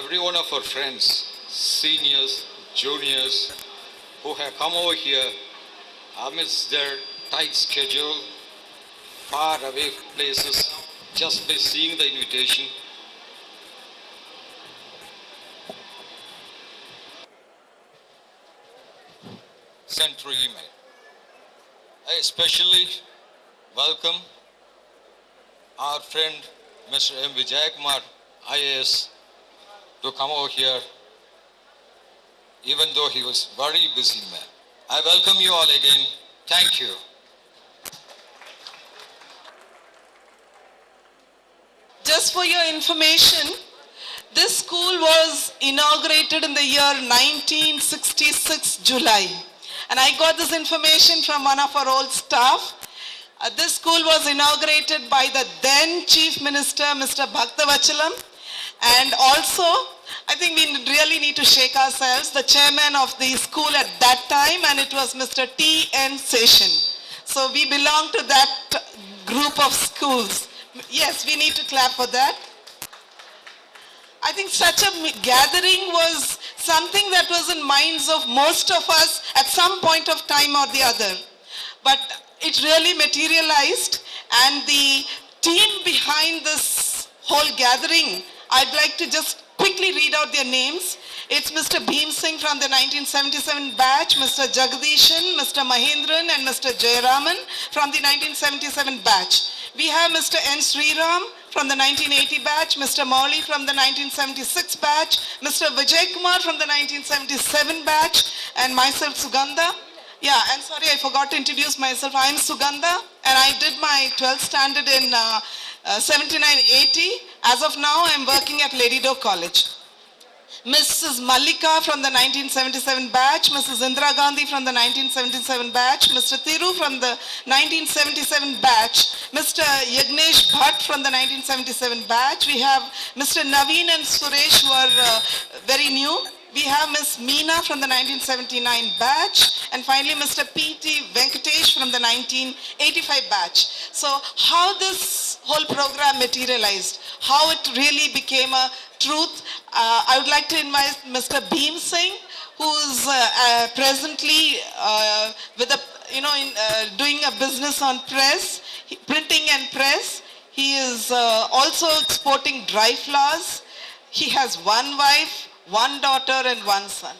every one of our friends, seniors, juniors, who have come over here amidst their tight schedule, far away places, just by seeing the invitation. Sent through email. I especially welcome our friend Mr. M. Vijayakumar, IAS, to come over here, even though he was very busy man. I welcome you all again. Thank you. Just for your information, this school was inaugurated in the year 1966 July. And I got this information from one of our old staff. This school was inaugurated by the then Chief Minister, Mr. Bhaktavachalam. And also, I think we really need to shake ourselves, the chairman of the school at that time, and it was Mr. T.N. Seshan. So we belong to that group of schools. Yes, we need to clap for that. I think such a gathering was something that was in minds of most of us at some point of time or the other. But it really materialized, and the team behind this whole gathering, I'd like to just quickly read out their names. It's Mr. Bhim Singh from the 1977 batch, Mr. Jagdishan, Mr. Mahendran, and Mr. Jayaraman from the 1977 batch. We have Mr. N. Sriram from the 1980 batch, Mr. Mauli from the 1976 batch, Mr. Vijay Kumar from the 1977 batch, and myself, Sugandha. Yeah, and sorry, I forgot to introduce myself. I am Sugandha, and I did my 12th standard in 79-80. As of now, I am working at Lady Doe College. Mrs. Mallika from the 1977 batch, Mrs. Indira Gandhi from the 1977 batch, Mr. Thiru from the 1977 batch, Mr. Yagnesh Bhatt from the 1977 batch. We have Mr. Naveen and Suresh, who are very new. We have Ms. Meena from the 1979 batch, and finally Mr. P.T. Venkatesh from the 1985 batch. So how this whole program materialized, how it really became a truth, I would like to invite Mr. Bhim Singh, who is presently with a, doing a business on press, printing and press. He is also exporting dry flowers. He has one wife, one daughter, and one son.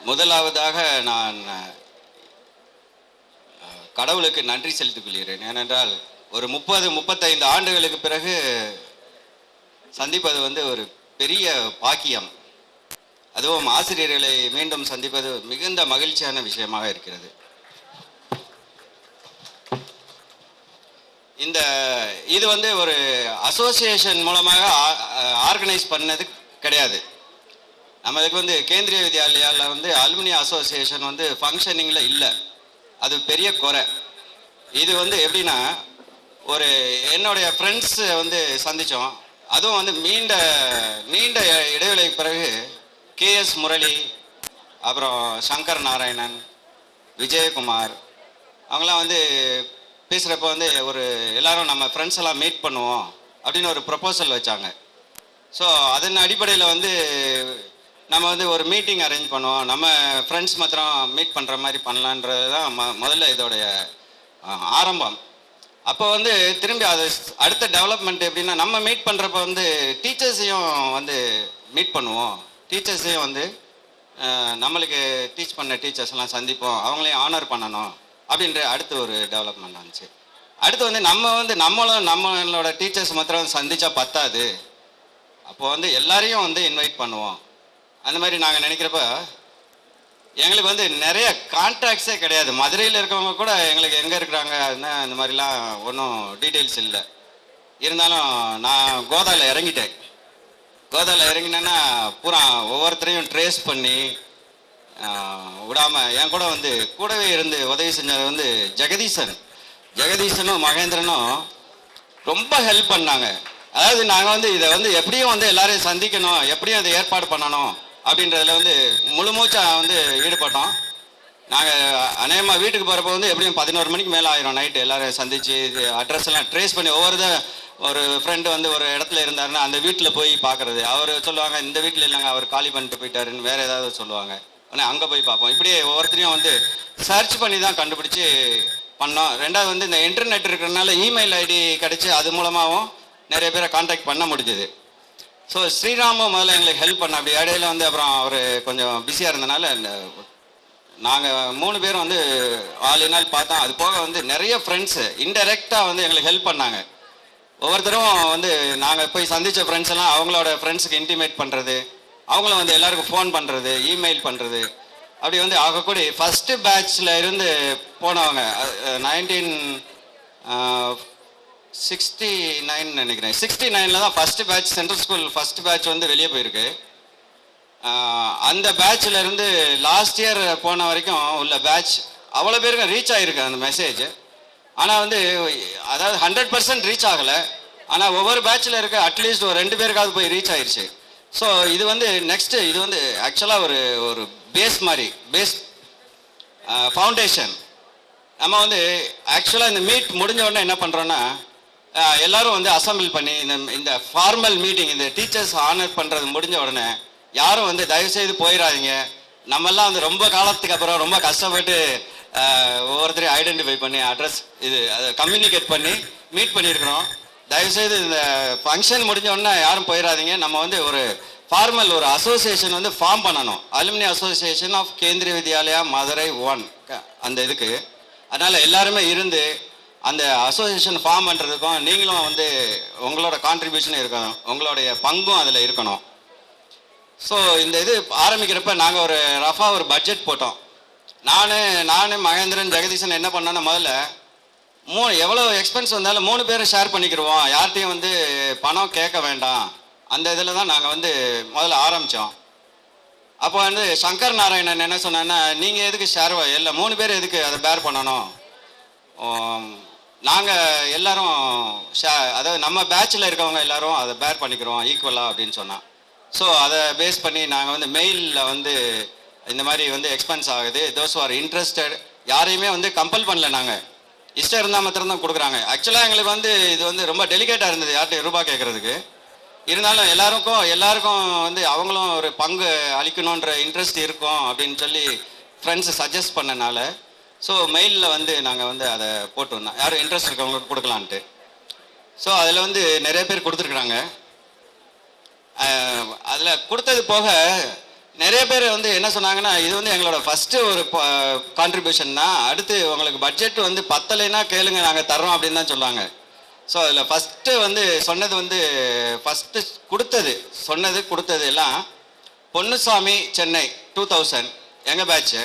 முதலாவதாக நான் கடவுளுக்கு நன்றி செலுத்திக் கொள்கிறேன். ஏனென்றால் ஒரு 30-35 ஆண்டுகளுக்கு பிறகு சந்திப்பது வந்து ஒரு பெரிய பாக்கியம். அதுவும் ஆசிரியர்களை மீண்டும் சந்திப்பது மிகுந்த மகிழ்ச்சியான விஷயமாக இருக்கிறது. இது வந்து ஒரு அசோசியேஷன் மூலமாக ஆர்கனைஸ் பண்ணது கிடையாது. நம்மளுக்கு வந்து கேந்திரிய வித்யாலயாவில் வந்து அலுமினி அசோசியேஷன் வந்து ஃபங்க்ஷனிங்கில் இல்லை. அது பெரிய குறை. இது வந்து எப்படின்னா, ஒரு என்னுடைய ஃப்ரெண்ட்ஸு வந்து சந்தித்தோம். அதுவும் வந்து நீண்ட இடைவெளிக்கு பிறகு கேஎஸ் முரளி, அப்புறம் சங்கர் நாராயணன், விஜயகுமார், அவங்களாம் வந்து பேசுகிறப்ப வந்து எல்லாரும் நம்ம ஃப்ரெண்ட்ஸ் எல்லாம் மீட் பண்ணுவோம் அப்படின்னு ஒரு ப்ரொப்போசல் வச்சாங்க. ஸோ அதன் அடிப்படையில் வந்து நம்ம வந்து ஒரு மீட்டிங் அரேஞ்ச் பண்ணுவோம், நம்ம ஃப்ரெண்ட்ஸ் மாத்திரம் மீட் பண்ணுற மாதிரி பண்ணலான்றது தான் முதல்ல இதோடைய ஆரம்பம். அப்போ வந்து திரும்பி அது அடுத்த டெவலப்மெண்ட் எப்படின்னா, நம்ம மீட் பண்ணுறப்ப வந்து டீச்சர்ஸையும் வந்து மீட் பண்ணுவோம், டீச்சர்ஸையும் வந்து நம்மளுக்கு டீச் பண்ண டீச்சர்ஸ்லாம் சந்திப்போம், அவங்களையும் ஆனர் பண்ணணும் அப்படின்ற அடுத்து ஒரு டெவலப்மெண்ட் ஆச்சு. அடுத்து வந்து நம்மளோட டீச்சர்ஸ் மாத்திரம் சந்திச்சா பத்தாது, அப்போ வந்து எல்லாரையும் வந்து இன்வைட் பண்ணுவோம். அந்த மாதிரி நாங்கள் நினைக்கிறப்ப எங்களுக்கு வந்து நிறைய கான்ட்ராக்ட்ஸே கிடையாது. மதுரையில் இருக்கவங்க கூட எங்களுக்கு எங்கே இருக்கிறாங்க இந்த மாதிரிலாம் ஒன்றும் டீட்டெயில்ஸ் இல்லை. இருந்தாலும் நான் கோதாவில் இறங்கிட்டேன். கோதாவில் இறங்கினேன்னா பூரா ஒவ்வொருத்தரையும் ட்ரேஸ் பண்ணி விடாமல் என் கூட வந்து கூடவே இருந்து உதவி செஞ்சது வந்து ஜெகதீசனும் மகேந்திரனும் ரொம்ப ஹெல்ப் பண்ணாங்க. அதாவது நாங்கள் வந்து இதை வந்து எப்படியும் வந்து எல்லாரையும் சந்திக்கணும், எப்படியும் அதை ஏற்பாடு பண்ணணும் அப்படின்றதுல வந்து முழுமூச்சா வந்து ஈடுபட்டோம். நாங்கள் அநேகமாக வீட்டுக்கு போகிறப்ப வந்து எப்படியும் 11 மணிக்கு மேலே ஆயிரும் நைட்டு எல்லோரும் சந்தித்து அட்ரஸ் எல்லாம் ட்ரேஸ் பண்ணி ஒரு ஃப்ரெண்டு வந்து ஒரு இடத்துல இருந்தாருன்னா அந்த வீட்டில் போய் பார்க்குறது. அவர் சொல்லுவாங்க இந்த வீட்டில் இல்லைங்க அவர் காலி பண்ணிட்டு போயிட்டாருன்னு வேறு ஏதாவது சொல்லுவாங்க. ஆனால் அங்கே போய் பார்ப்போம். இப்படியே ஒவ்வொருத்தரையும் வந்து சர்ச் பண்ணி தான் கண்டுபிடிச்சி பண்ணோம். ரெண்டாவது வந்து இந்த இன்டர்நெட் இருக்கிறதுனால இமெயில் ஐடி கிடச்சி அது மூலமாகவும் நிறைய பேரை கான்டாக்ட் பண்ண முடிஞ்சுது. ஸோ ஸ்ரீராமும் முதல்ல எங்களுக்கு ஹெல்ப் பண்ண. அப்படி இடையில வந்து அப்புறம் அவர் கொஞ்சம் பிஸியாக இருந்தனால நாங்கள் 3 பேரும் வந்து ஆளுநாள் பார்த்தோம். அது போக வந்து நிறைய ஃப்ரெண்ட்ஸு இன்டெரக்டாக வந்து எங்களுக்கு ஹெல்ப் பண்ணாங்க. ஒவ்வொருத்தரும் வந்து நாங்கள் போய் சந்தித்த ஃப்ரெண்ட்ஸ் எல்லாம் அவங்களோட ஃப்ரெண்ட்ஸுக்கு இன்டிமேட் பண்ணுறது, அவங்களும் வந்து எல்லாருக்கும் ஃபோன் பண்ணுறது, இமெயில் பண்ணுறது, அப்படி வந்து ஆகக்கூடி ஃபஸ்ட்டு பேட்சில் இருந்து போனவங்க 1969 நினைக்கிறேன். 69 தான் first batch central school first batch வந்து வெளியே போயிருக்கு. அந்த பேட்சில் இருந்து லாஸ்ட் இயர் போன வரைக்கும் உள்ள பேட்ச் அவ்வளோ பேருக்கு ரீச் ஆகிருக்கு அந்த மெசேஜ். ஆனால் வந்து அதாவது 100% ரீச் ஆகலை. ஆனால் ஒவ்வொரு பேட்சில் இருக்க அட்லீஸ்ட் ஒரு 2 பேருக்காவது போய் ரீச் ஆயிடுச்சு. ஸோ இது வந்து நெக்ஸ்ட்டு இது வந்து ஆக்சுவலாக ஒரு பேஸ் மாதிரி ஃபவுண்டேஷன். நம்ம வந்து ஆக்சுவலாக இந்த மீட் முடிஞ்ச உடனே என்ன பண்ணுறோன்னா எல்லாரும் வந்து அசம்பிள் பண்ணி இந்த ஃபார்மல் மீட்டிங் இந்த டீச்சர்ஸ் ஆனர் பண்ணுறது முடிஞ்ச உடனே யாரும் வந்து தயவுசெய்து போயிடாதீங்க. நம்மெல்லாம் வந்து ரொம்ப காலத்துக்கு அப்புறம் ரொம்ப கஷ்டப்பட்டு ஒவ்வொருத்தரையும் ஐடென்டிஃபை பண்ணி அட்ரஸ் அதை கம்யூனிகேட் பண்ணி மீட் பண்ணியிருக்கிறோம். தயவுசெய்து இந்த ஃபங்க்ஷன் முடிஞ்ச உடனே யாரும் போயிடாதீங்க. நம்ம வந்து ஒரு ஃபார்மல் ஒரு அசோசியேஷன் வந்து ஃபார்ம் பண்ணணும். Alumni association of Kendriya Vidyalaya Madurai 1 அந்த இதுக்கு. அதனால் எல்லாருமே இருந்து அந்த அசோசியேஷன் ஃபார்ம் பண்ணுறதுக்கும் நீங்களும் வந்து உங்களோட கான்ட்ரிபியூஷனும் இருக்கணும், உங்களுடைய பங்கும் அதில் இருக்கணும். ஸோ இந்த இது ஆரம்பிக்கிறப்ப நாங்கள் ஒரு ரஃபாக ஒரு பட்ஜெட் போட்டோம். நான் மகேந்திரன் ஜெகதீசன் என்ன பண்ணோன்னா முதல்ல எவ்வளோ எக்ஸ்பென்ஸ் வந்தாலும் 3 பேரை ஷேர் பண்ணிக்கிடுவோம், யார்கிட்டையும் வந்து பணம் கேட்க வேண்டாம். அந்த இதில் தான் நாங்கள் வந்து முதல்ல ஆரம்பித்தோம். அப்போ வந்து சங்கர் நாராயணன் என்ன சொன்னான்னா நீங்கள் எதுக்கு ஷேர் இல்லை 3 பேர் எதுக்கு அதை பேர் பண்ணணும், நாங்கள் எல்லாரும் அதாவது நம்ம பேட்சில் இருக்கவங்க எல்லாரும் அதை பேர் பண்ணிக்கிறோம் ஈக்குவலாக அப்படின்னு சொன்னான். ஸோ அதை பேஸ் பண்ணி நாங்கள் வந்து மெயிலில் வந்து இந்த மாதிரி வந்து எக்ஸ்பென்ஸ் ஆகுது, தோஸ் ஆர் இன்ட்ரெஸ்டட், யாரையுமே வந்து கம்பல் பண்ணல. நாங்கள் இஷ்டம் இருந்தால் மாத்திரம் கொடுக்குறாங்க. ஆக்சுவலாக எங்களுக்கு வந்து இது வந்து ரொம்ப டெலிகேட்டாக இருந்தது யார்கிட்ட ரூபா கேட்குறதுக்கு. இருந்தாலும் எல்லாருக்கும் வந்து அவங்களும் ஒரு பங்கு அளிக்கணுன்ற இன்ட்ரெஸ்ட் இருக்கும் அப்படின்னு சொல்லி ஃப்ரெண்ட்ஸு சஜஸ்ட் பண்ணனால ஸோ மெயிலில் வந்து நாங்கள் வந்து அதை போட்டு வந்தோம், யாரும் இன்ட்ரெஸ்ட் இருக்கவங்களுக்கு கொடுக்கலான்ட்டு. ஸோ அதில் வந்து நிறைய பேர் கொடுத்துருக்குறாங்க. அதில் கொடுத்தது போக நிறைய பேர் வந்து என்ன சொன்னாங்கன்னா இது வந்து எங்களோட ஃபஸ்ட்டு ஒரு கான்ட்ரிபியூஷன் தான், அடுத்து உங்களுக்கு பட்ஜெட் வந்து பத்தலைன்னா கேளுங்க நாங்கள் தர்றோம் அப்படின்னு தான் சொல்லுவாங்க. ஸோ அதில் ஃபஸ்ட்டு வந்து ஃபஸ்ட்டு கொடுத்தது எல்லாம் பொன்னுசாமி சென்னை 2000 எங்கள் பேட்ச்சு,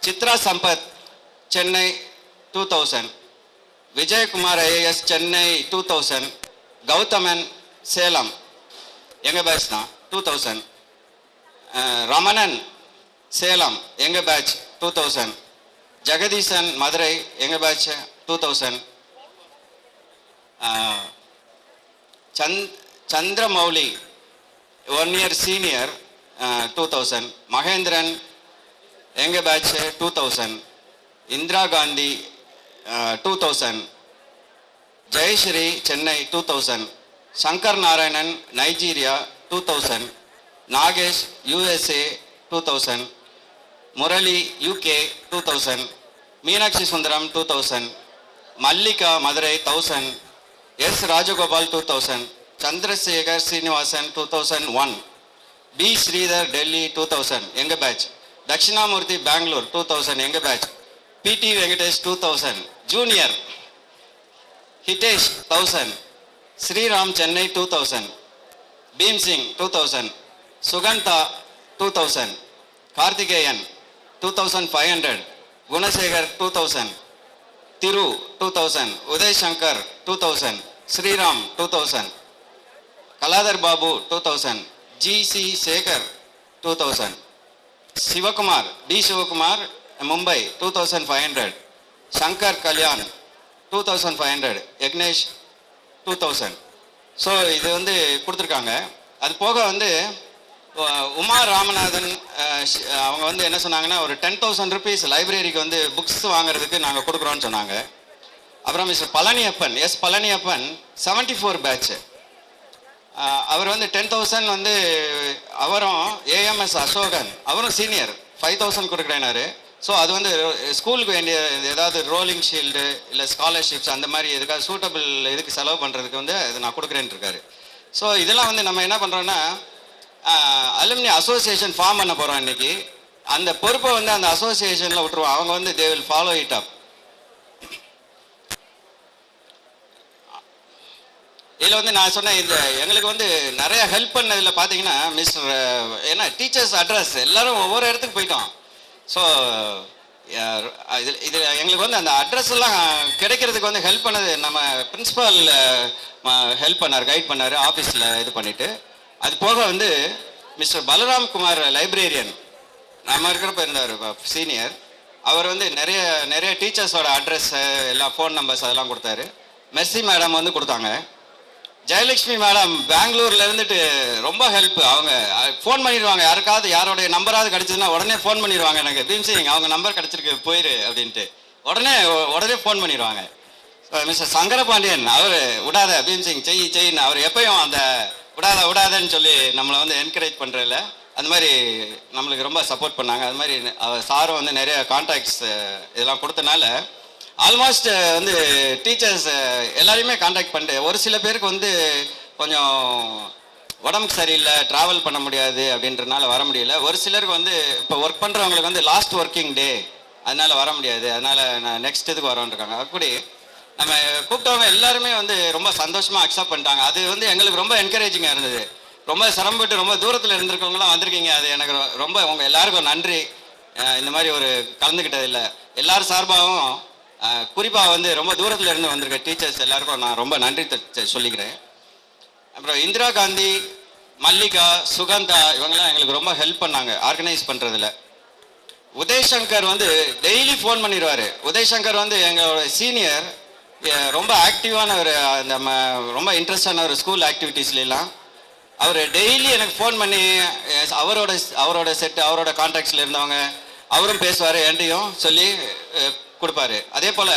சித்ரா சம்பத் சென்னை 2000, விஜயகுமார் ஐஏஎஸ் சென்னை 2000, கௌதமன் சேலம் எங்கள் பேட்ச் தான் 2000, ரமணன் சேலம் எங்கள் பேட்ச் 2000, ஜெகதீசன் மதுரை எங்கள் batch 2000, Chandramouli 1 year senior 2000, Mahendran எங்கள் batch 2000, Indira Gandhi 2000, Jayashree Chennai 2000, Shankar Narayanan Nigeria 2000, Nagesh USA 2000, Murali UK 2000, Meenakshi Sundaram 2000, Mallika Madurai 1000, S Rajagopal 2000, Chandrasekar Srinivasan 2001, P Sridhar Delhi 2000 எங்கள் பேட்ச், தட்சிணாமூர்த்தி பெங்களூர் 2000 எங்கள் batch, PT Venkatesh 2000 junior, Hitesh 1000, Sriram Chennai 2000, Bhim Singh 2000, Suganda 2000, Karthikeyan 2500, Gunasekar 2000, Thiru 2000, Uday Shankar 2000, Sriram 2000, Kaladhar Babu 2000, GC Sekar 2000, Sivakumar D Sivakumar Mumbai 2500, Shankar Kalyan 2500, Yagnesh 2000. So இது வந்து கொடுத்துருக்காங்க. அது போக வந்து உமா ராமநாதன் அவங்க வந்து என்ன சொன்னாங்கன்னா ஒரு 10,000 rupees லைப்ரரிக்கு வந்து புக்ஸ் வாங்குறதுக்கு நாங்கள் கொடுக்குறோன்னு சொன்னாங்க. அப்புறம் மிஸ்டர் பழனியப்பன், பழனியப்பன் 74 பேட்ச், அவர் வந்து 10,000 வந்து அவரும் ஏஎம்எஸ் அசோகன் அவரும் சீனியர் 5,000 கொடுக்குறேனாரு. ஸோ அது வந்து ஸ்கூலுக்கு வேண்டிய ஏதாவது ரோலிங் ஷீல்டு இல்லை ஸ்காலர்ஷிப்ஸ் அந்த மாதிரி எதுக்காக சூட்டபிள் இதுக்கு செலவு பண்ணுறதுக்கு வந்து இது நான் கொடுக்குறேன்னு இருக்காரு. ஸோ இதெல்லாம் வந்து நம்ம என்ன பண்ணுறோன்னா அலுமினி அசோசியேஷன் ஃபார்ம் பண்ண போகிறோம் இன்றைக்கி. அந்த பொறுப்பை வந்து அந்த அசோசியேஷனில் விட்டுருவோம். அவங்க வந்து they will follow it up. இதில் வந்து நான் சொன்னேன், இந்த எங்களுக்கு வந்து நிறைய ஹெல்ப் பண்ணதில் பார்த்தீங்கன்னா மிஸ்டர் ஏன்னா டீச்சர்ஸ் அட்ரஸ் எல்லோரும் ஒவ்வொரு இடத்துக்கு போயிட்டோம். ஸோ இதில் எங்களுக்கு வந்து அந்த அட்ரஸ் எல்லாம் கிடைக்கிறதுக்கு வந்து ஹெல்ப் பண்ணது நம்ம பிரின்ஸிபால் ஹெல்ப் பண்ணார், கைட் பண்ணார் ஆஃபீஸில் இது பண்ணிவிட்டு. அது போக வந்து மிஸ்டர் பலராம் குமார் லைப்ரேரியன் நம்ம இருக்கிறப்ப இருந்தார் சீனியர், அவர் வந்து நிறைய டீச்சர்ஸோட அட்ரஸ் எல்லாம் ஃபோன் நம்பர்ஸ் அதெல்லாம் கொடுத்தாரு. மெர்சி மேடம் வந்து கொடுத்தாங்க. ஜெயலட்சுமி மேடம் பெங்களூர்ல இருந்துட்டு ரொம்ப ஹெல்ப். அவங்க ஃபோன் பண்ணிடுவாங்க, யாருக்காவது யாரோடைய நம்பராவது கிடச்சதுன்னா உடனே ஃபோன் பண்ணிடுவாங்க. எனக்கு பீம்சிங் அவங்க நம்பர் கிடச்சிருக்கு போயிரு அப்படின்ட்டு உடனே ஃபோன் பண்ணிடுவாங்க. மிஸ்டர் சங்கரபாண்டியன் அவர் விடாத பீம்சிங் செய்யின்னு அவர் எப்பயும் அந்த விடாதன்னு சொல்லி நம்மளை வந்து என்கரேஜ் பண்ணுறதில்ல. அந்த மாதிரி நம்மளுக்கு ரொம்ப சப்போர்ட் பண்ணாங்க. அது மாதிரி சாரும் வந்து நிறைய கான்டாக்ட்ஸ் இதெல்லாம் கொடுத்தனால ஆல்மோஸ்ட் வந்து டீச்சர்ஸ் எல்லாரையுமே காண்டாக்ட் பண்ணிட்டு, ஒரு சில பேருக்கு வந்து கொஞ்சம் உடம்புக்கு சரியில்லை, ட்ராவல் பண்ண முடியாது அப்படின்றனால வர முடியல. ஒரு சிலருக்கு வந்து இப்போ ஒர்க் பண்ணுறவங்களுக்கு வந்து லாஸ்ட் ஒர்க்கிங் டே, அதனால் வர முடியாது, அதனால் நான் நெக்ஸ்ட் இதுக்கு வரோன்ருக்காங்க. அப்படி நம்ம கூப்பிட்டவங்க எல்லாருமே வந்து ரொம்ப சந்தோஷமாக அக்செப்ட் பண்ணிட்டாங்க. அது வந்து எங்களுக்கு ரொம்ப என்கரேஜிங்காக இருந்தது. ரொம்ப சிரமப்பட்டு ரொம்ப தூரத்தில் இருந்திருக்கவங்களாம் வந்திருக்கீங்க, அது எனக்கு ரொம்ப உங்கள் எல்லாருக்கும் நன்றி. இந்த மாதிரி ஒரு கலந்துக்கிட்டதில்லை எல்லாரும் சார்பாகவும் குறிப்பாக வந்து ரொம்ப தூரத்தில் இருந்து வந்திருக்க டீச்சர்ஸ் எல்லாருக்கும் நான் ரொம்ப நன்றி சொல்லிக்கிறேன். அப்புறம் இந்திரா காந்தி, மல்லிகா, சுகந்தா இவங்கெல்லாம் எங்களுக்கு ரொம்ப ஹெல்ப் பண்ணாங்க ஆர்கனைஸ் பண்ணுறதுல. உதயசங்கர் வந்து டெய்லி ஃபோன் பண்ணிடுவார். உதயசங்கர் வந்து எங்களோட சீனியர், ரொம்ப ஆக்டிவான ஒரு நம்ம ரொம்ப இன்ட்ரெஸ்டான ஒரு ஸ்கூல் ஆக்டிவிட்டீஸ்லாம். அவர் டெய்லி எனக்கு ஃபோன் பண்ணி அவரோட செட்டு அவரோட கான்டாக்ட்ஸில் இருந்தவங்க அவரும் பேசுவார், என்கிட்டையும் சொல்லி கொடுப்பாரு. அதே போல்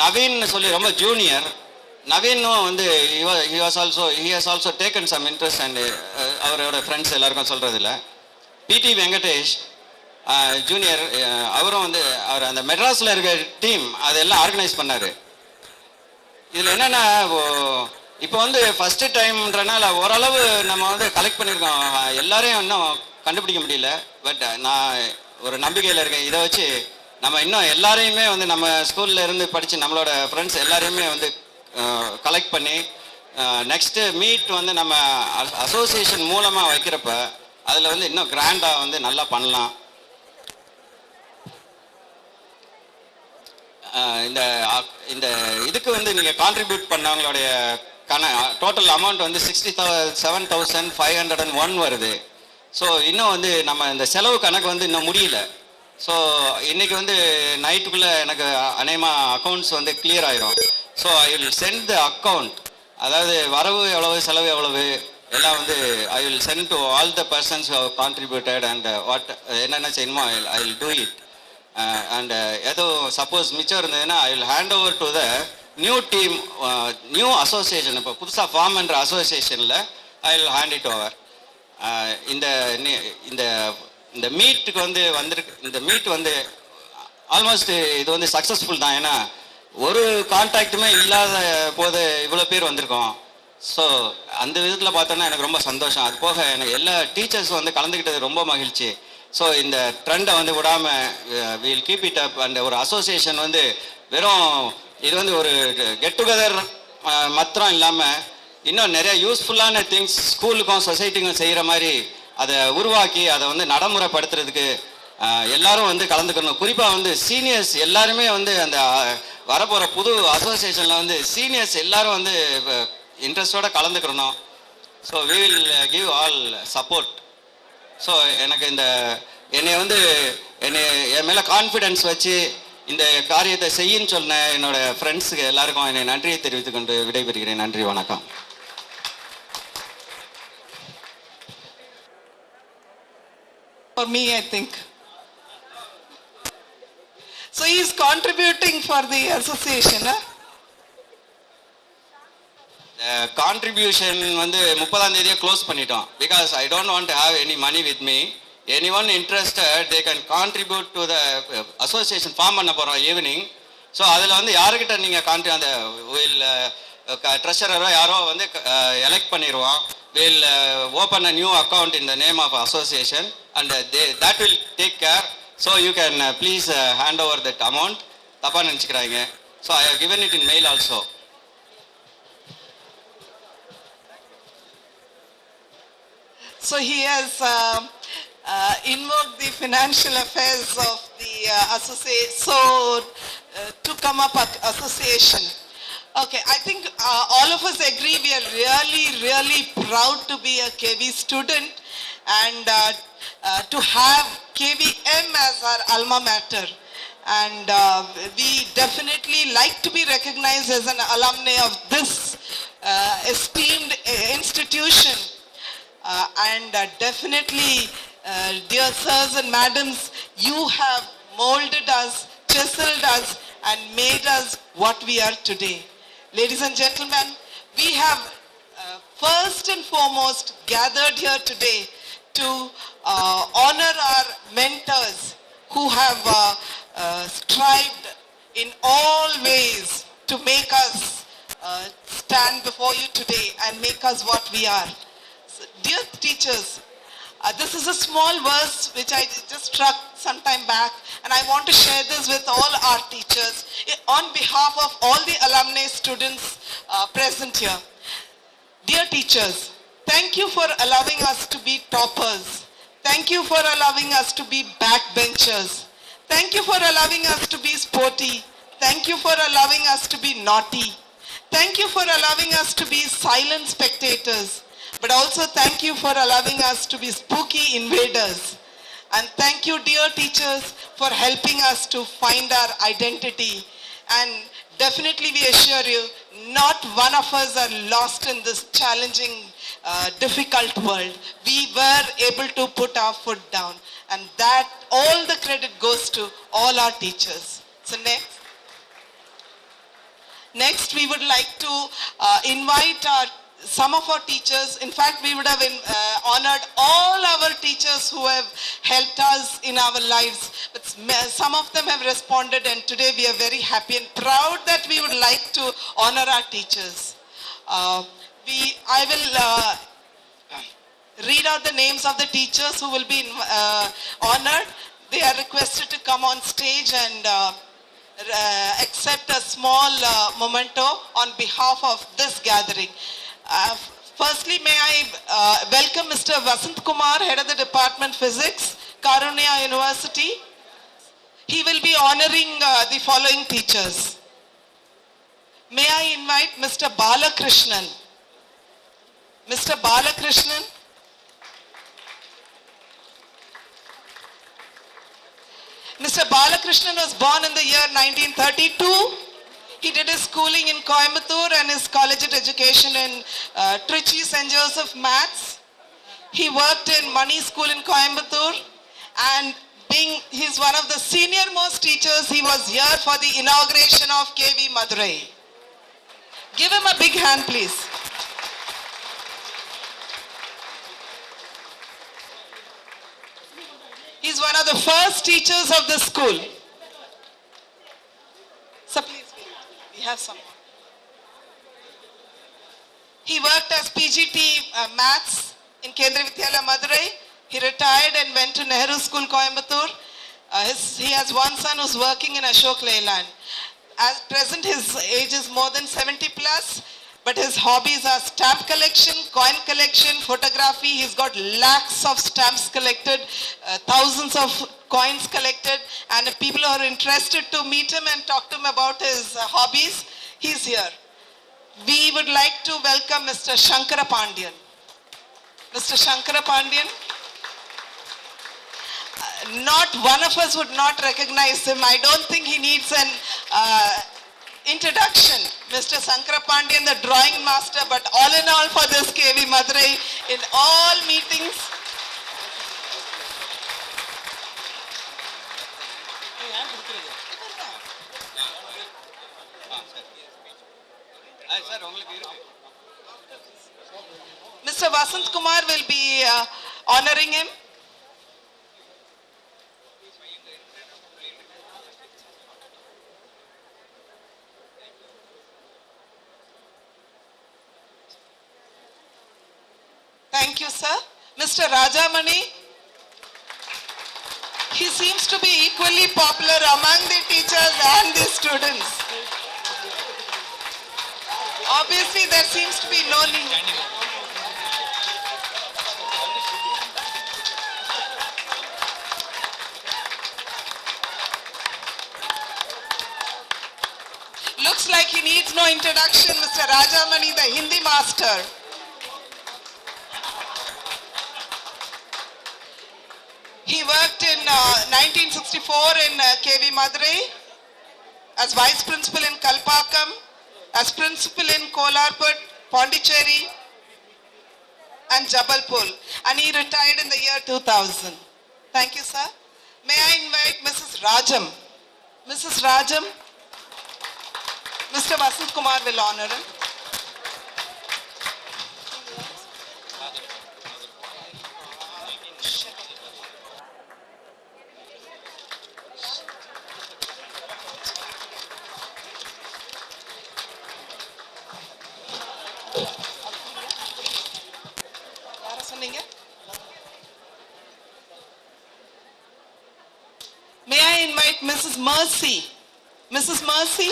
நவீன் சொல்லி ரொம்ப ஜூனியர் நவீனும் வந்து he has also taken some interest and அவரோட ஃப்ரெண்ட்ஸ் எல்லாருக்கும் சொல்கிறதில்ல. பிடி வெங்கடேஷ் ஜூனியர் அவரும் வந்து அவர் அந்த மெட்ராஸில் இருக்க டீம் அதெல்லாம் ஆர்கனைஸ் பண்ணார். இதில் என்னென்னா இப்போ வந்து ஃபஸ்ட்டு டைம்ன்றனால ஓரளவு நம்ம வந்து கலெக்ட் பண்ணியிருக்கோம். எல்லாரையும் இன்னும் கண்டுபிடிக்க முடியல. பட் நான் ஒரு நம்பிக்கையில் இருக்கேன், இதை வச்சு நம்ம இன்னும் எல்லாரையுமே வந்து நம்ம ஸ்கூலில் இருந்து படித்து நம்மளோட ஃப்ரெண்ட்ஸ் எல்லாரையுமே வந்து கலெக்ட் பண்ணி நெக்ஸ்ட்டு மீட் வந்து நம்ம அசோசியேஷன் மூலமாக வைக்கிறப்ப அதில் வந்து இன்னும் கிராண்டாக வந்து நல்லா பண்ணலாம். இந்த இதுக்கு வந்து நீங்கள் கான்ட்ரிபியூட் பண்ணவங்களுடைய டோட்டல் அமௌண்ட் வந்து 67,501 வருது. ஸோ இன்னும் வந்து நம்ம இந்த செலவு கணக்கு வந்து இன்னும் முடியல. ஸோ இன்றைக்கி வந்து நைட்டுக்குள்ளே எனக்கு அநேகமாக அக்கௌண்ட்ஸ் வந்து கிளியர் ஆயிரும். So I will send the account, அதாவது வரவு எவ்வளவு செலவு எவ்வளவு எல்லாம் வந்து I will send to all the persons have contributed and what என்னென்ன செய்யணுமோ I will do it. And எதுவும் சப்போஸ் மிச்சம் இருந்ததுன்னா I will hand over to the new team, new association. இப்போ புதுசாக ஃபார்ம் பண்ணுற அசோசியேஷனில் I will hand it over. இந்த மீட்டுக்கு வந்து வந்திருக்கு. இந்த மீட் வந்து ஆல்மோஸ்ட் இது வந்து சக்ஸஸ்ஃபுல் தான். ஏன்னா ஒரு கான்டாக்டுமே இல்லாத போது இவ்வளோ பேர் வந்திருக்கோம். ஸோ அந்த விதத்தில் பார்த்தோன்னா எனக்கு ரொம்ப சந்தோஷம். அது போக எனக்கு எல்லா டீச்சர்ஸும் வந்து கலந்துக்கிட்டது ரொம்ப மகிழ்ச்சி. ஸோ இந்த ட்ரெண்டை வந்து விடாமல் வில் கீப் இட் அப். அந்த ஒரு அசோசியேஷன் வந்து வெறும் இது வந்து ஒரு கெட் டுகெதர் மாத்திரம் இல்லாமல் இன்னும் நிறைய யூஸ்ஃபுல்லான திங்ஸ் ஸ்கூலுக்கும் சொசைட்டிக்கும் செய்கிற மாதிரி அதை உருவாக்கி அதை வந்து நடைமுறைப்படுத்துறதுக்கு எல்லாரும் வந்து கலந்துக்கணும். குறிப்பாக வந்து சீனியர்ஸ் எல்லாருமே வந்து அந்த வரப்போகிற புது அசோசியேஷனில் வந்து சீனியர்ஸ் எல்லாரும் வந்து இன்ட்ரெஸ்டோடு கலந்துக்கிறணும். So we will give all support. So எனக்கு என்னை என் மேலே கான்ஃபிடென்ஸ் வச்சு இந்த காரியத்தை செய்யின்னு சொன்ன என்னோட ஃப்ரெண்ட்ஸுக்கு எல்லாருக்கும் என்னை நன்றியை தெரிவித்துக் கொண்டு விடைபெறுகிறேன். நன்றி, வணக்கம். For me, I think. So he is contributing for the association, huh? Contribution வந்து 30ஆம் தேதியே க்ளோஸ் பண்ணிட்டோம். Because I don't want to have any money with me. anyone interested they can contribute to the association form பண்ண போகிறோம் evening. So அதில் வந்து யாருக்கிட்ட நீங்கள் அந்த வில் ட்ரெஷரரோ யாரோ வந்து எலெக்ட் பண்ணிடுவோம். Will open a new account in the name of association and that will take care. So you can please hand over that amount. தப்பாக நினச்சிக்கிறாங்க. So I have given it in mail also. So he has invoked the financial affairs of the association, so to come up with association. Okay, I think all of us agree we are really proud to be a KV student and to have KVM as our alma mater. And we definitely like to be recognized as an alumni of this esteemed institution. Definitely, dear sirs and madams, you have molded us, chiseled us, and made us what we are today. Ladies and gentlemen, we have first and foremost gathered here today to honor our mentors who have strived in all ways to make us stand before you today and make us what we are. Dear teachers, this is a small verse which I just struck some time back, and I want to share this with all our teachers on behalf of all the alumni students present here. Dear teachers, thank you for allowing us to be toppers. Thank you for allowing us to be backbenchers. Thank you for allowing us to be sporty. Thank you for allowing us to be naughty. Thank you for allowing us to be silent spectators. But also thank you for allowing us to be spooky invaders. And thank you, dear teachers, for helping us to find our identity. And definitely we assure you, not one of us are lost in this challenging, difficult world. We were able to put our foot down. And that, all the credit goes to all our teachers. So next we would like to invite some of our teachers. In fact, we would have honored all our teachers who have helped us in our lives. But some of them have responded, and today we are very happy and proud that we would like to honor our teachers. I will read out the names of the teachers who will be honored. They are requested to come on stage and accept a small memento on behalf of this gathering. Firstly, may I welcome Mr. Vasant Kumar, Head of the Department Physics, Karunya University. He will be honoring the following teachers. May I invite Mr. Balakrishnan. Mr. Balakrishnan. Mr. Balakrishnan was born in the year 1932. He did his schooling in Coimbatore and his collegiate education in Trichy St. Joseph Maths. He worked in Mani School in Coimbatore, and he's one of the senior most teachers, he was here for the inauguration of KV Madurai. Give him a big hand, please. He's one of the first teachers of the school. So please wait. We have someone. He worked as PGT Maths in Kendriya Vidyalaya Madurai. He retired and went to Nehru School, Coimbatore. He has one son who's working in Ashok Leyland. At present, his age is more than 70 plus, but his hobbies are stamp collection, coin collection, photography. He's got lakhs of stamps collected, thousands of coins collected, and if people are interested to meet him and talk to him about his hobbies, he's here. We would like to welcome Mr. Shankara Pandian. Mr. Shankara Pandian. Not one of us would not recognize him. I don't think he needs an introduction. Mr. Shankara Pandian, the drawing master, but all in all for this KV Madurai, in all meetings. Sir உங்களுக்கு இருக்கு. Mr. Vasant Kumar will be honoring him. Thank you, sir. Mr. Rajamani, he seems to be equally popular among the teachers and the students. Obviously, there seems to be no need. Looks like he needs no introduction, Mr. Rajamani, the Hindi master. He worked in 1964 in KV Madurai, as vice principal in Kalpakkam, as principal in Kolarput, Pondicherry, and Jabalpur, and he retired in the year 2000. Thank you, sir. May I invite Mrs. Rajam? Mrs. Rajam, Mr. Vasant Kumar will honor him. May I invite Mrs. Mercy? Mrs. Mercy?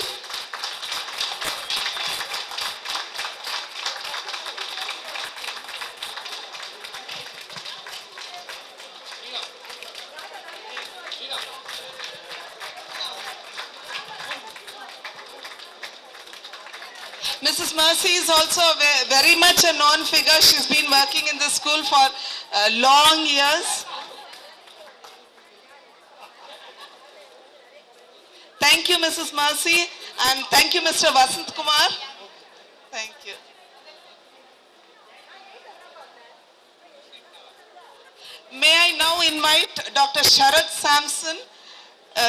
Mrs. Mercy is also very much a known figure. She's been working in this school for long years. Thank you, Mrs. Mercy, and thank you, Mr. Vasant Kumar. Thank you. May I now invite Dr. Sharad Samson.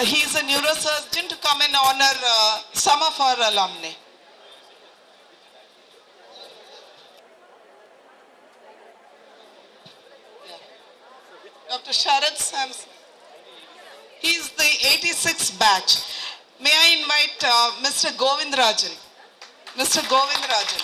He is a neurosurgeon to come and honor some of our alumni. Dr. Sharad Samson. He is the 86th batch. May I invite Mr. Govindrajan. Mr. Govindrajan.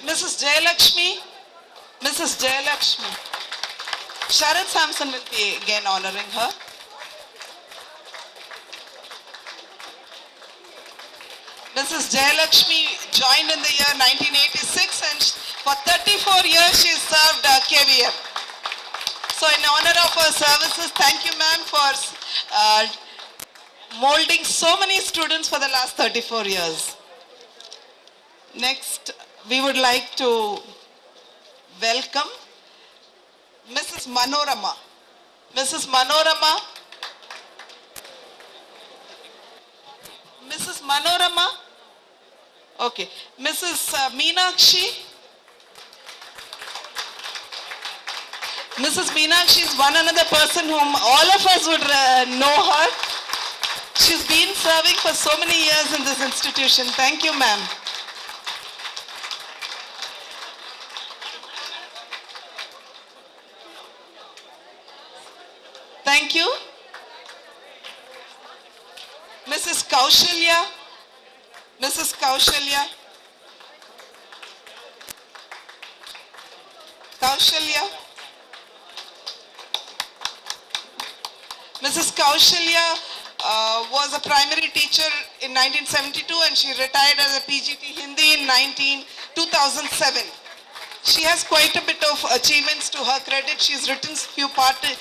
Mrs. Jayalakshmi, Mrs. Jayalakshmi. Sharad Samson will be again honoring her. Mrs. Jayalakshmi joined in the year 1986 and for 34 years she served KVM. So in honor of her services, thank you ma'am for molding so many students for the last 34 years. Next, we would like to welcome Mrs. Manorama. Mrs. Manorama. Mrs. Manorama. Okay. Mrs. Meenakshi. Mrs. Meenakshi is one another person whom all of us would know her. She's been serving for so many years in this institution. Thank you, ma'am. Thank you. Mrs. Kaushalya. Mrs. Kaushalya. Kaushalya. Mrs. Kaushalya was a primary teacher in 1972 and she retired as a PGT Hindi in 2007. She has quite a bit of achievements to her credit. She's written few poetry,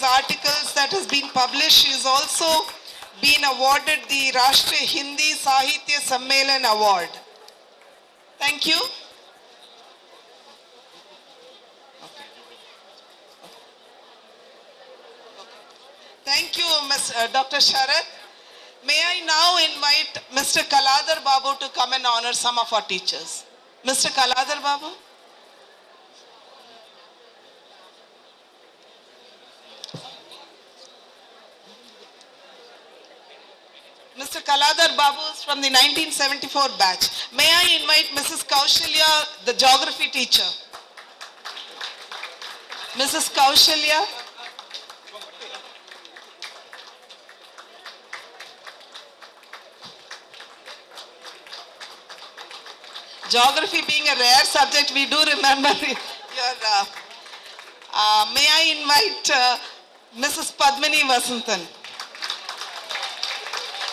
articles that has been published. She's also been awarded the Rashtriya Hindi Sahitya Sammelan Award. Thank you. Thank you, Dr. Sharath. May I now invite Mr. Kaladhar Babu to come and honor some of our teachers. Mr. Kaladhar Babu. Mr. Kaladhar Babu is from the 1974 batch. May I invite Mrs. Kaushalya, the geography teacher. Mrs. Kaushalya. Geography being a rare subject, we do remember your... may I invite Mrs. Padmini Vasantan,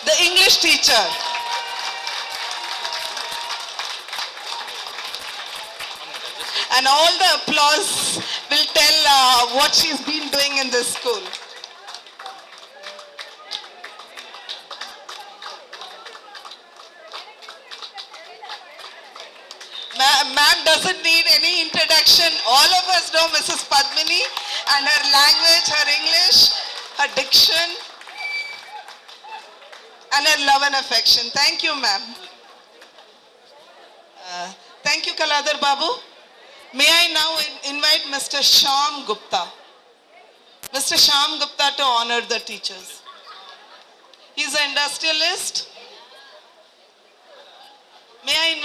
the English teacher. And all the applause will tell what she's been doing in this school. Ma'am doesn't need any introduction. All of us know Mrs. Padmini and her language, her English, her diction, and her love and affection. Thank you, ma'am. Thank you, Kaladhar Babu. May I now invite Mr. Shyam Gupta. Mr. Shyam Gupta to honor the teachers. He's an industrialist. May I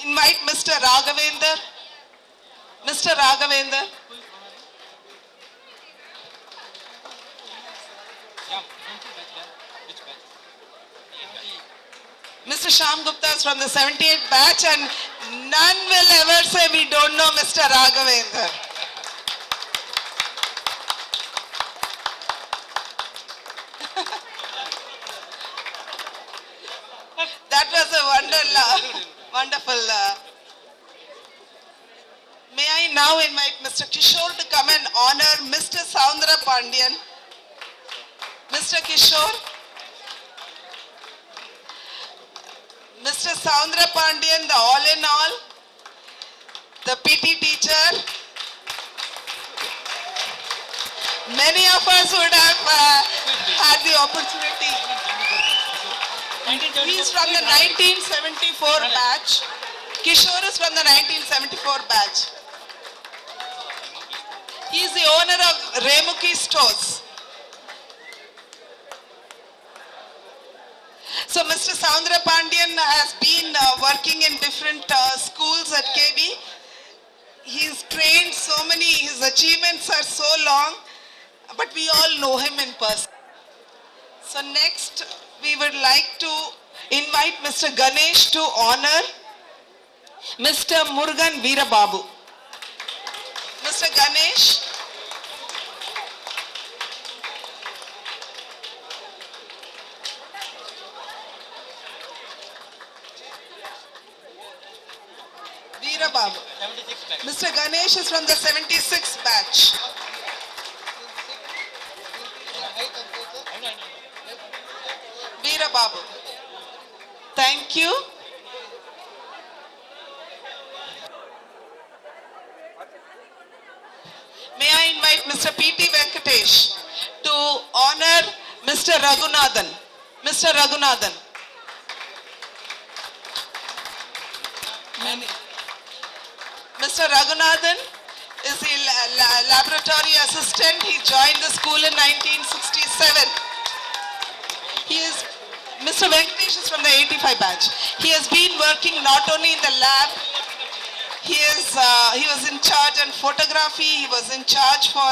invite Mr. Raghavendra? Mr. Raghavendra? Mr. Shyam Gupta is from the 78th batch and none will ever say we don't know Mr. Raghavendra. That was a wonderful. May I now invite Mr. Kishore to come and honor Mr. Soundra Pandian. Mr. Kishore. Mr. Soundra Pandian, the all in all, the PT teacher. Many of us would have had the opportunity. He is from the 1974 batch. Kishore is from the 1974 batch. He is the owner of Remuki Stores. So Mr. Soundra Pandian has been working in different schools at KB. He's trained so many, his achievements are so long, but we all know him in person. So next, we would like to invite Mr. Ganesh to honor Mr. Murugan Veerababu. Mr. Ganesh. Veerababu. Mr. Ganesh is from the 76th batch. Veerababu. Thank you. May I invite Mr. P.T. Venkatesh to honor Mr. Raghunathan. Mr. Raghunathan. Mr. Raghunathan is the laboratory assistant. He joined the school in 1967. Mr. Venkatesh is from the 85 batch. He has been working not only in the lab, he was in charge on photography, he was in charge for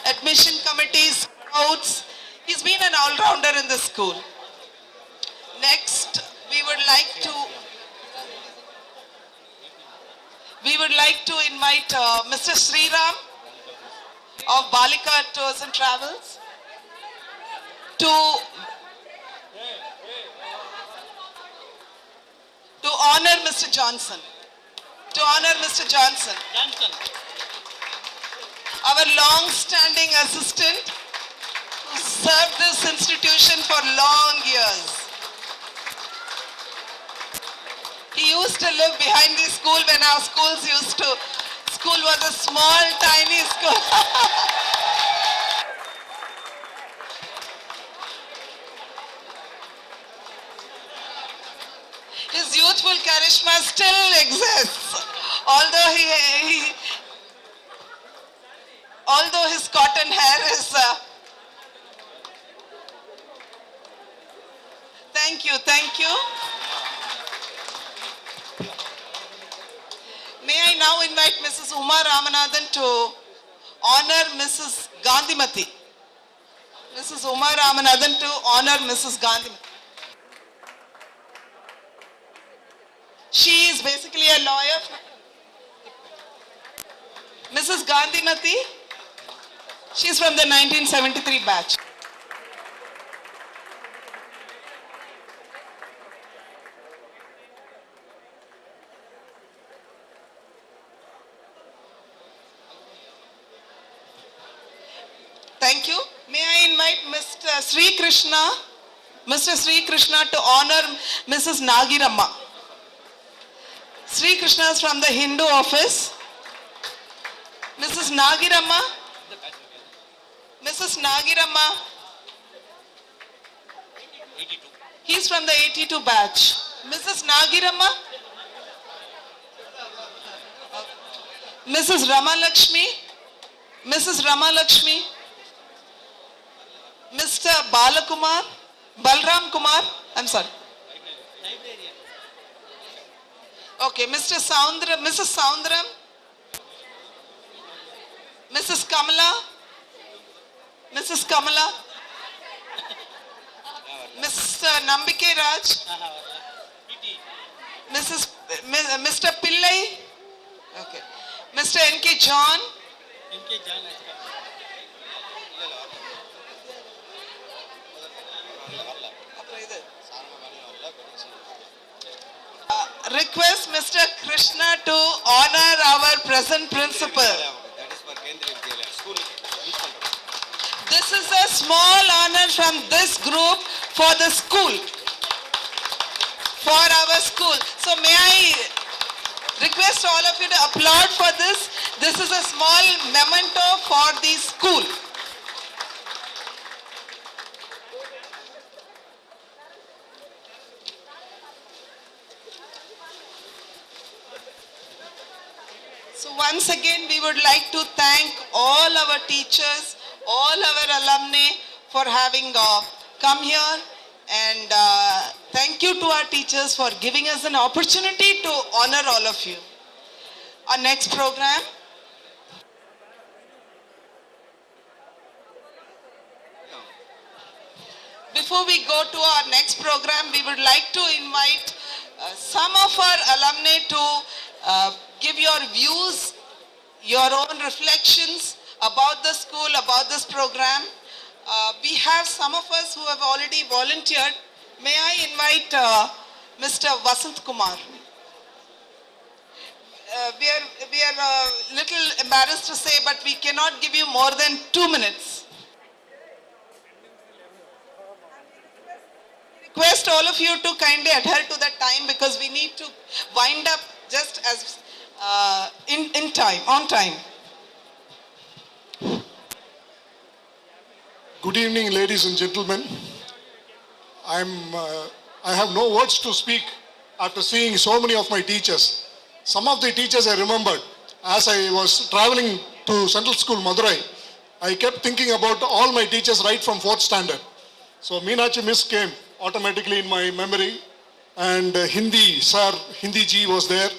admission committees, scouts. He's been an all-rounder in the school. Next, we would like to invite Mr. Sriram of Balika Tours and Travels to honor Mr. Johnson. To honor Mr. Johnson. Our long-standing assistant who served this institution for long years. He used to live behind the school when our school was a small, tiny school. Karishma still exists. Although although his cotton hair is... Thank you, thank you. May I now invite Mrs. Uma Ramanathan to honor Mrs. Gandhimati. Mrs. Uma Ramanathan to honor Mrs. Gandhimati. She is basically a lawyer. Mrs. Gandhimati, she is from the 1973 batch. Thank you. May I invite Mr. Sri Krishna to honor Mrs. Nagiramma. Sri Krishna is from the Hindu office. Mrs. Nagiramma. Mrs. Nagiramma. He is from the 82 batch. Mrs. Nagiramma. Mrs. Ramalakshmi. Mrs. Ramalakshmi. Mr. Balakumar, Balram Kumar, I'm sorry. Okay, Mr. Soundram, Mrs. Soundram, Mrs. Kamala, Mrs. Kamala, Mr. Nambike Raj, Mr. Pillai, okay, Mr. N.K. John, request Mr. Krishna to honor our present principal. That is for Kendriya Vidyalaya school. This is a small honor from this group for the school, for our school. So may I request all of you to applaud for this. This is a small memento for the school. So once again, we would like to thank all our teachers, all our alumni for having come here, and thank you to our teachers for giving us an opportunity to honor all of you. Our next program. Before we go to our next program, we would like to invite some of our alumni to give your views, your own reflections about the school, about this program. We have some of us who have already volunteered. May I invite Mr. Vasant Kumar. We are a little embarrassed to say, but we cannot give you more than 2 minutes. Request all of you to kindly adhere to the time because we need to wind up just as in time, on time. Good evening, ladies and gentlemen. I have no words to speak after seeing so many of my teachers. Some of the teachers I remembered as I was traveling to Central School, Madurai. I kept thinking about all my teachers right from 4th standard. So Meenachi Miss came automatically in my memory, and Hindi sir, Hindi ji was there.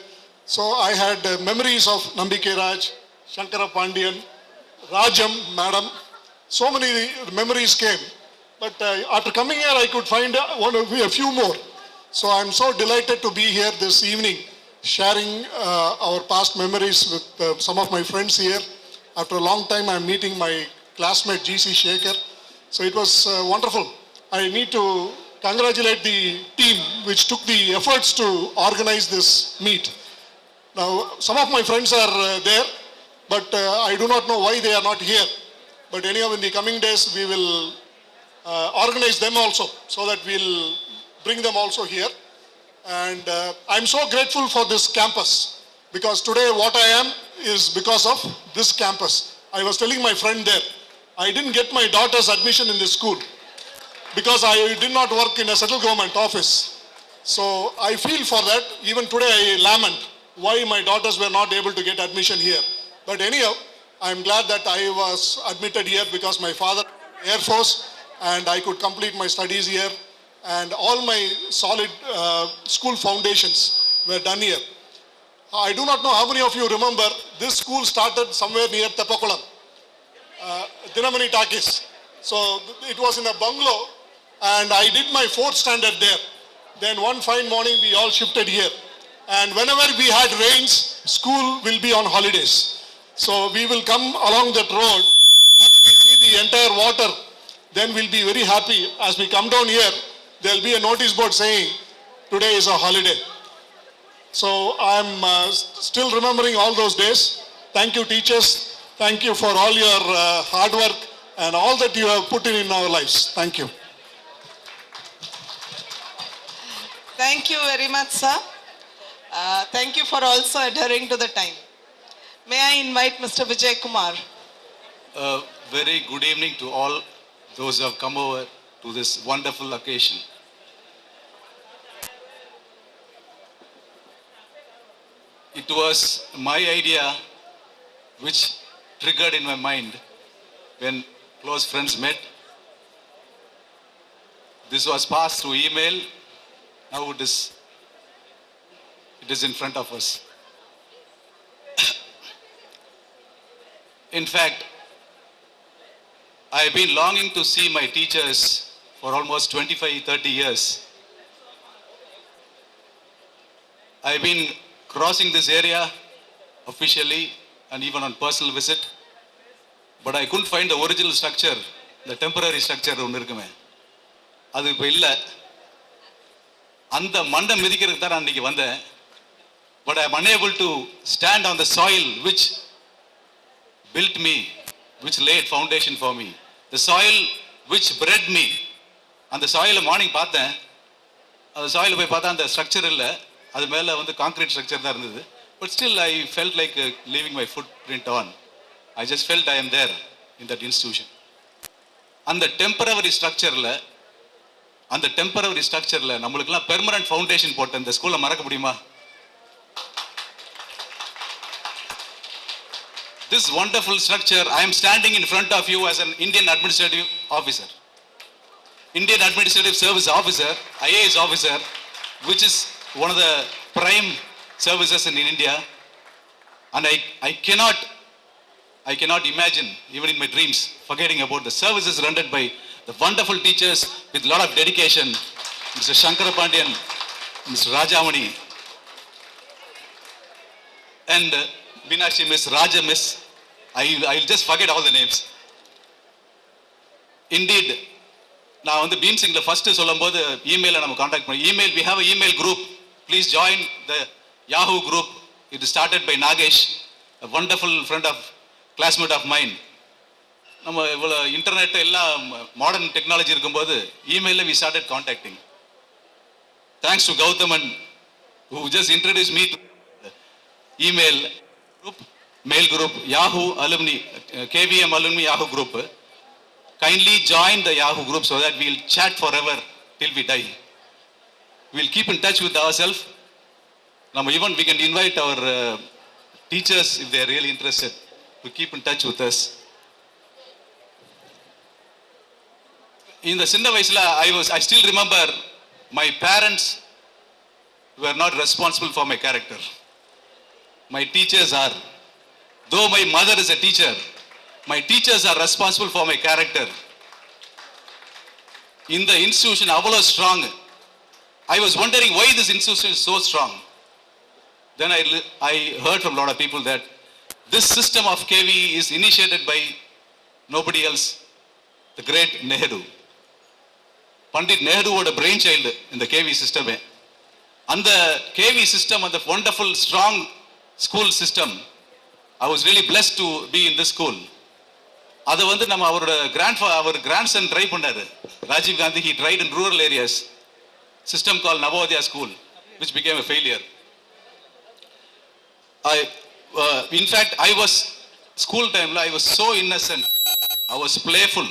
So I had memories of Nambike Raj, Shankara Pandian, Rajam, madam. So many memories came. But after coming here, I could find a few more. So I'm so delighted to be here this evening, sharing our past memories with some of my friends here. After a long time, I'm meeting my classmate G.C. Shekhar. So it was wonderful. I need to congratulate the team which took the efforts to organize this meet. Now, some of my friends are there, but I do not know why they are not here. But anyhow, in the coming days, we will organize them also, so that we'll bring them also here. And I'm so grateful for this campus, because today what I am is because of this campus. I was telling my friend there, I didn't get my daughter's admission in this school, because I did not work in a central government office. So I feel for that. Even today I lament why my daughters were not able to get admission here. But anyhow, I am glad that I was admitted here because my father Air Force and I could complete my studies here, and all my solid school foundations were done here. I do not know how many of you remember, this school started somewhere near Tepakulam, Dinamani Takis. So it was in a bungalow and I did my 4th standard there. Then one fine morning we all shifted here. And whenever we had rains, school will be on holidays. So we will come along that road. Once we see the entire water, then we'll be very happy. As we come down here, there'll be a notice board saying, today is a holiday. So I'm still remembering all those days. Thank you, teachers. Thank you for all your hard work and all that you have put in our lives. Thank you. Thank you very much, sir. Thank you for also adhering to the time. May I invite Mr. Vijay Kumar? Very good evening to all those who have come over to this wonderful occasion. It was my idea which triggered in my mind when close friends met. This was passed through email. Now it is in front of us. In fact, I have been longing to see my teachers for almost 25-30 years. I have been crossing this area officially and even on personal visit, but I couldn't find the original structure, the temporary structure. அது இப்போ இல்லை. அந்த மண்டை மிதிக்கிறதுக்கு தான் நான் இன்னைக்கு வந்தேன். But I am unable to stand on the soil which built me, which laid foundation for me. The soil which bred me. அந்த soil மார்னிங் பார்த்தேன். அந்த soil போய் பார்த்தா அந்த ஸ்ட்ரக்சர் இல்லை. அது மேலே வந்து கான்கிரீட் ஸ்ட்ரக்சர் தான் இருந்தது. But still I felt like leaving my footprint on. I just felt I am there in that institution. அந்த டெம்பரவரி ஸ்ட்ரக்சரில் நம்மளுக்கெல்லாம் பெர்மனன்ட் ஃபவுண்டேஷன் போட்ட இந்த ஸ்கூலை மறக்க முடியுமா? This wonderful structure, I am standing in front of you as an Indian administrative officer, Indian Administrative Service Officer, IAS officer, which is one of the prime services in India. And I cannot imagine, even in my dreams, forgetting about the services rendered by the wonderful teachers with a lot of dedication, Mr. Shankara Pandian, Mr. Rajamani, and Binashi Miss, Raja Miss. I'll just forget all the names. Indeed, நான் வந்து பீம்சிங்ல first சொல்லும்போது இமெயில நம்ம contact பண்ணி email, we have an email group. Please join the Yahoo group. It is started by Nagesh, a wonderful friend of classmate of mine. நம்ம இவ்வளோ internet எல்லாம் modern technology இருக்கும்போது இமெயிலில் we started contacting. Thanks to Gauthaman, who just introduced me to email group, mail group, Yahoo alumni, KVM alumni Yahoo group. Kindly join the Yahoo group so that we'll chat forever till we die. We'll keep in touch with ourselves. Even we can invite our teachers if they are really interested to keep in touch with us. இந்த சின்ன வயசுல I still remember my parents were not responsible for my character. My teachers are. Though my mother is a teacher, my teachers are responsible for my character. In the institution avlo strong. I was wondering why this institution is so strong. Then I heard from a lot of people that this system of KV is initiated by nobody else, the great Nehru. Pandit Nehru was a brainchild in the KV system. And the KV system and the wonderful, strong school system, I was really blessed to be in this school. அதை வந்து நம்ம our grandson try பண்ணாரு. Rajiv Gandhi, he tried in rural areas. System called Navodaya School, which became a failure. In fact, I was school time, I was so innocent. I was playful.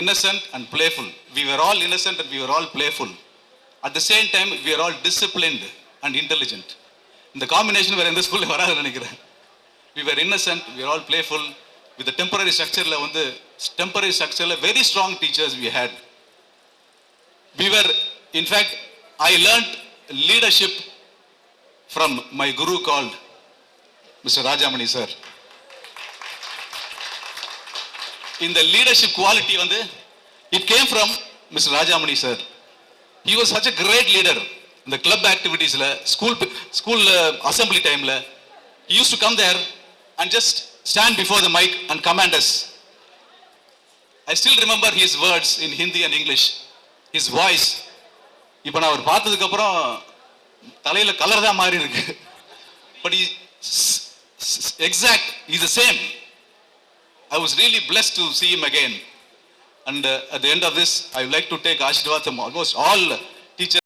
Innocent and playful. We were all innocent and we were all playful. At the same time, we are all disciplined and intelligent. இந்த combination வேற எந்த ஸ்கூல்ல வராதுன்னு நினைக்கிறேன். We were innocent, we were all playful. With the temporary structureல வந்து temporary structureல very strong teachers we had. We were, in fact, I learned leadership from my guru called Mr. Rajamani sir. In the leadership quality வந்து it came from Mr. Rajamani sir. He was such a great leader. In the club activities la, school assembly time la, he used to come there and just stand before the mic and command us. I still remember his words in Hindi and English, his voice. இப்போ நான் அவர் பார்த்ததுக்கு அப்புறம் தலையில colour தான் மாறி இருக்கு. But he exact, he's the same. I was really blessed to see him again. And at the end of this, I would like to take Ashirwad from almost all teachers.